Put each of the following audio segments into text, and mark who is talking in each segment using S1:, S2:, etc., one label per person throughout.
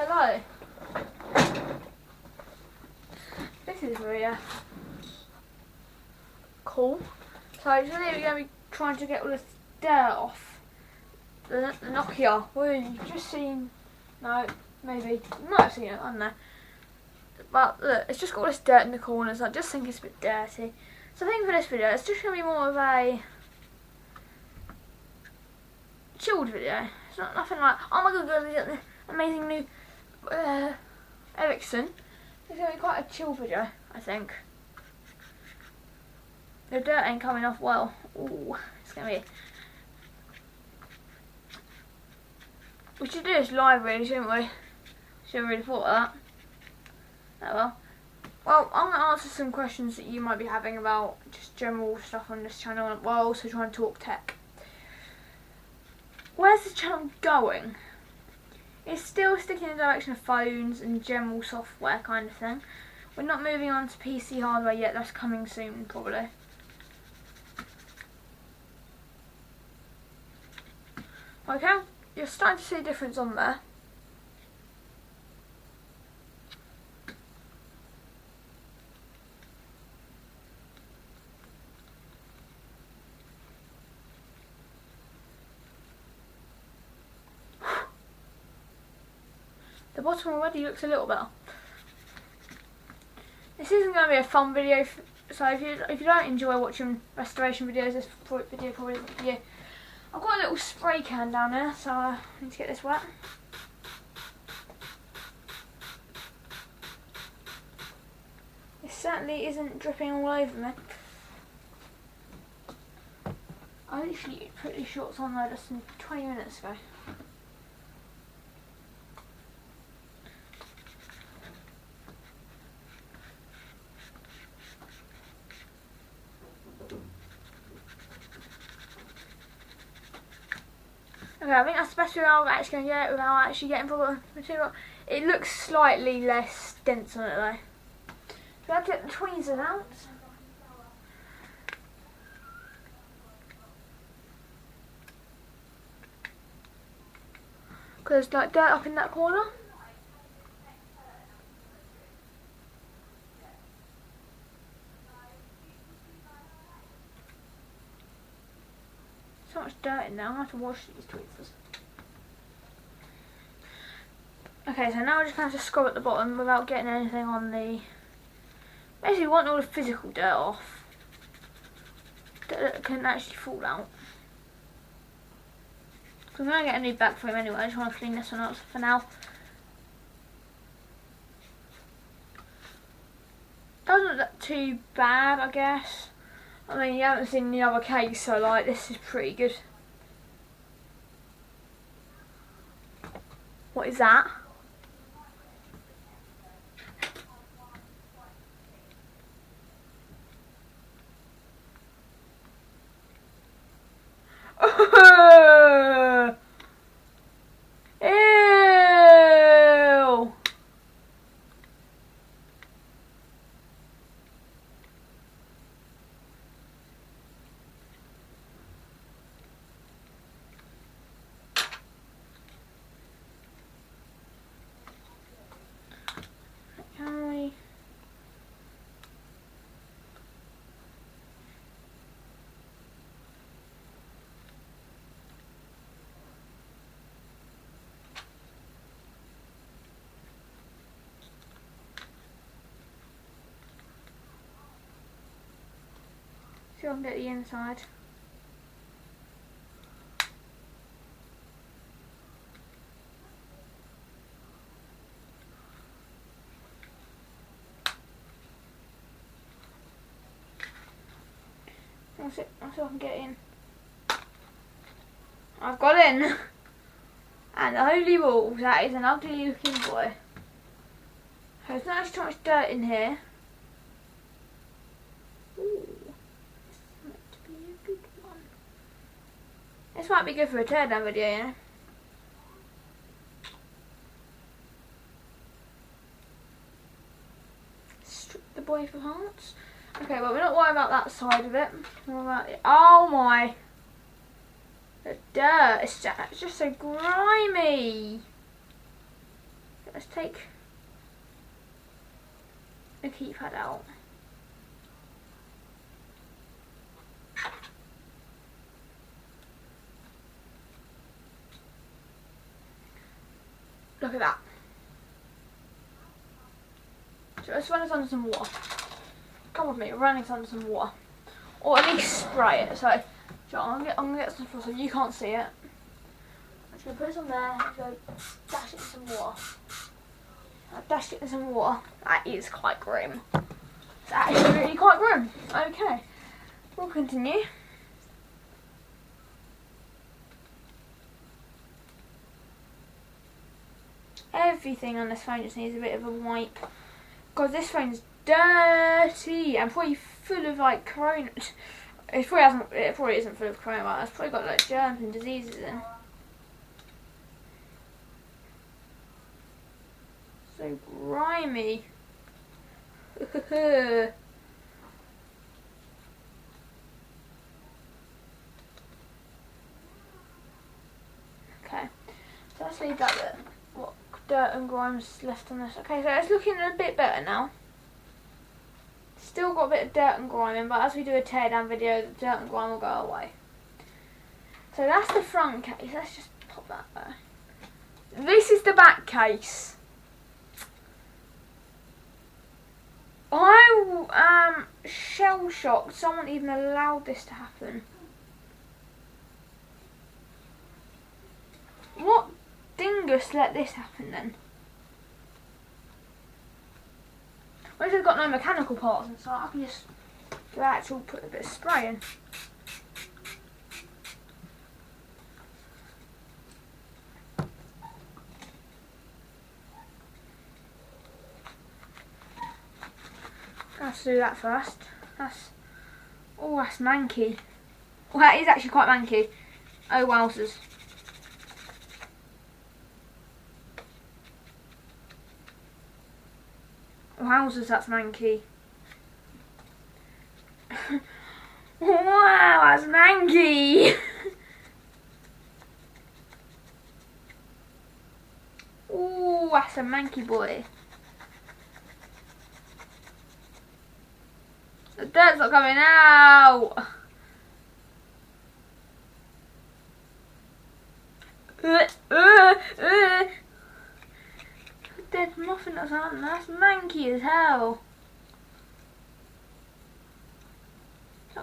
S1: Hello. This is really cool. So today we're going to be trying to get all this dirt off the Nokia. We've just seen, no, maybe, you might have seen it, I don't know. But look, it's just got all this dirt in the corners. I just think it's a bit dirty. So I think for this video, it's just going to be more of a chilled video. It's not nothing like, oh my god, we got the amazing new Ericsson. It's going to be quite a chill video, I think. The dirt ain't coming off well. Ooh, it's going to be... We should do this live really, shouldn't we? Should have really thought of that. Oh well. Well, I'm going to answer some questions that you might be having about just general stuff on this channel, while also trying to talk tech. Where's the channel going? It's still sticking in the direction of phones and general software kind of thing. We're not moving on to PC hardware yet, that's coming soon probably. Okay, you're starting to see a difference on there. The bottom already looks a little better. This isn't going to be a fun video, so if you don't enjoy watching restoration videos, this video probably isn't for you. I've got a little spray can down there, so I need to get this wet. It certainly isn't dripping all over me. I literally put these shorts on there just 20 minutes ago. Okay, I think that's the best way I'm actually going to get it without actually getting proper material. It looks slightly less dense on it though. So I have to get the tweezers out. Because there's like dirt up in that corner. So much dirt in there, I'm going to have to wash these tweezers. Okay, so now we're just going to have to scrub at the bottom without getting anything on the... Basically, we want all the physical dirt off. That can actually fall out. So I'm going to get a new back frame anyway, I just want to clean this one up for now. Doesn't look too bad, I guess. I mean, you haven't seen the other case, so like, this is pretty good. What is that? Ew! Can we? See if I can get the inside. That's it, that's all I can get in. I've got in! And holy balls, that is an ugly looking boy. There's not actually too much dirt in here. Ooh, this might be a good one. This might be good for a teardown video, you know. Strip the boy for parts. Okay, well, we're not worried about that side of it. We're about the, oh my! The dirt, it's just so grimy. let's take the keypad out. Look at that. So let's run this under some water. Come with me, run this under some water. Or at least spray it. So I'm gonna get some so you can't see it. I'm just gonna put this on there and go dash it in some water. I've dashed it in some water. That is quite grim. It's actually really quite grim. Okay. We'll continue. Everything on this phone just needs a bit of a wipe. God, this phone's dirty and probably full of like corona. It probably isn't full of corona. It's probably got like germs and diseases in. So grimy. Okay, so let's leave that bit. What dirt and grime's left on this? Okay, so it's looking a bit better now. Still got a bit of dirt and grime in, but as we do a teardown video, the dirt and grime will go away. So that's the front case. Let's just pop that there. This is the back case. I am shell shocked someone even allowed this to happen. What dingus let this happen then? Well, it's got no mechanical parts inside. I can just do actual put a bit of spray in. Let's do that first. That's manky. Well, that is actually quite manky. Oh wowzers. Wowzers, that's manky. Wow, that's manky. Ooh, that's a manky boy. The dirt's not coming out. There's nothing that's on. That's manky as hell.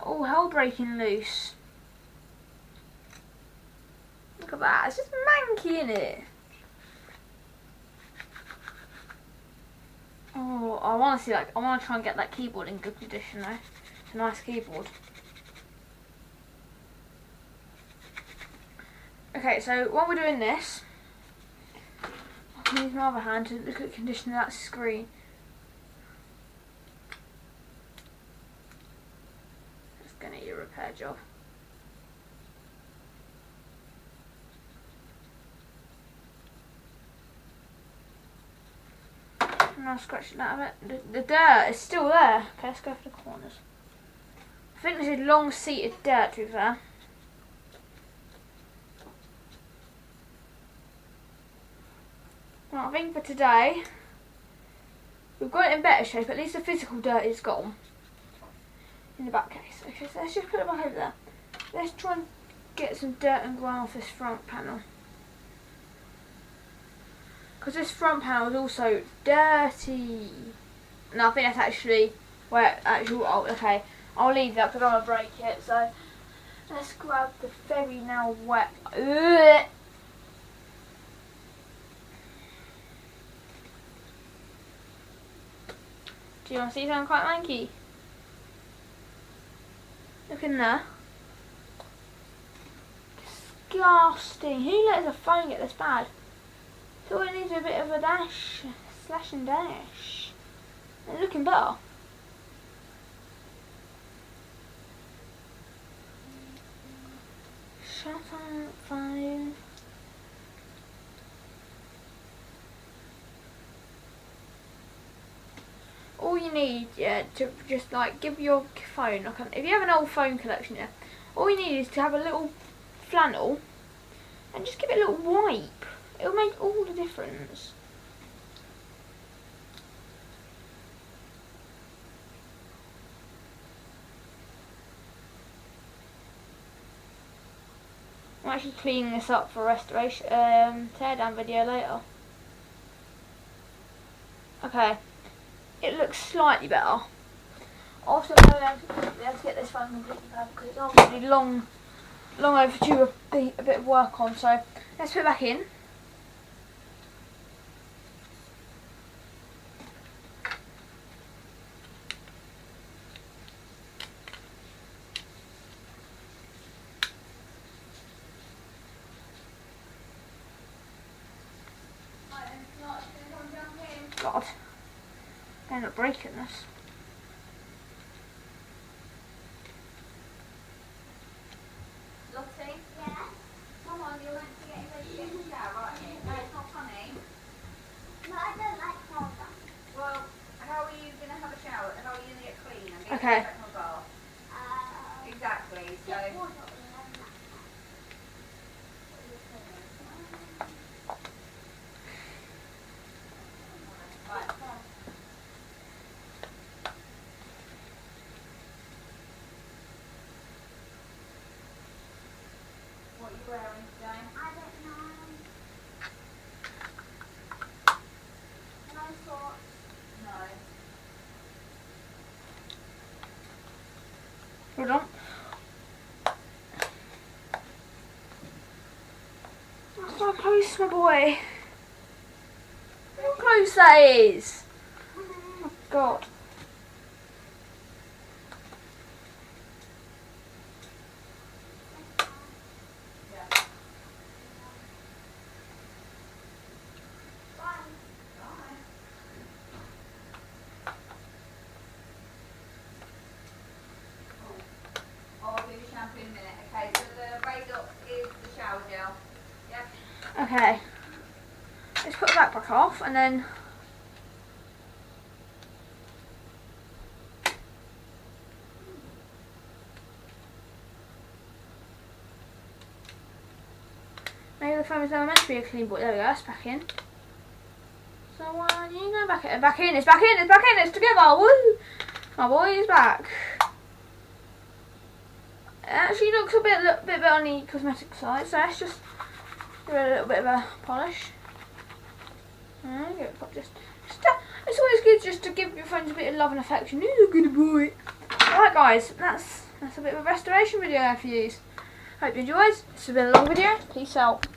S1: All hell breaking loose. Look at that. It's just manky in it. Oh, I want to see I want to try and get that keyboard in good condition though. It's a nice keyboard. Okay, so while we're doing this, I can use my other hand to look at the condition of that screen. It's going to need a repair job. And I'll scratch it out of it. The dirt is still there. Okay, let's go for the corners. I think this is long seated dirt to be fair. Well, I think for today we've got it in better shape. At least the physical dirt is gone in the back case. Okay, so let's just put it back over there. Let's try and get some dirt and grime off this front panel. Because this front panel is also dirty. No, I think that's actually where okay, I'll leave that because I don't want to break it. So let's grab the very now wet. Ugh. Do you want to see something quite manky? Look in there. Disgusting. Who lets a phone get this bad? So it needs a bit of a dash, slash and dash. It's looking better. Shut up, phone. All you need, to just give your phone, if you have an old phone collection, all you need is to have a little flannel and just give it a little wipe. It'll make all the difference. I'm actually cleaning this up for restoration, teardown video later. Okay, it looks slightly better. Also, I'm going to be able to get this phone completely bad because it's obviously long overdue a bit of work on. So let's put it back in. God, I end up breaking this.
S2: Lottie? Yeah? Come on, you're meant to get ready to get in the shower, aren't you? No, it's not funny. But I don't like powder. Well, how are you going to have a shower? How are you going to get clean and get
S1: Okay.
S2: a professional bath? Exactly, so... Right, come on. What are you wearing today?
S3: I don't know. No socks.
S2: No.
S1: Hold on. That's so close, my boy. Look how close that is. Oh God.
S2: I'll do the shampoo in a minute. Okay, so the razor is the shower gel. Yep.
S1: Okay. Let's put the backpack off and then. Maybe the phone was never meant to be a clean boot. There we go, that's back in. So you go back in, back in, it's back in, it's back in, it's together, woo! My boy is back. It actually looks a bit better on the cosmetic side, so let's just give it a little bit of a polish. It's always good just to give your friends a bit of love and affection. He's a good boy. Alright guys, that's a bit of a restoration video there for you. Hope you enjoyed. This has been a long video. Peace out.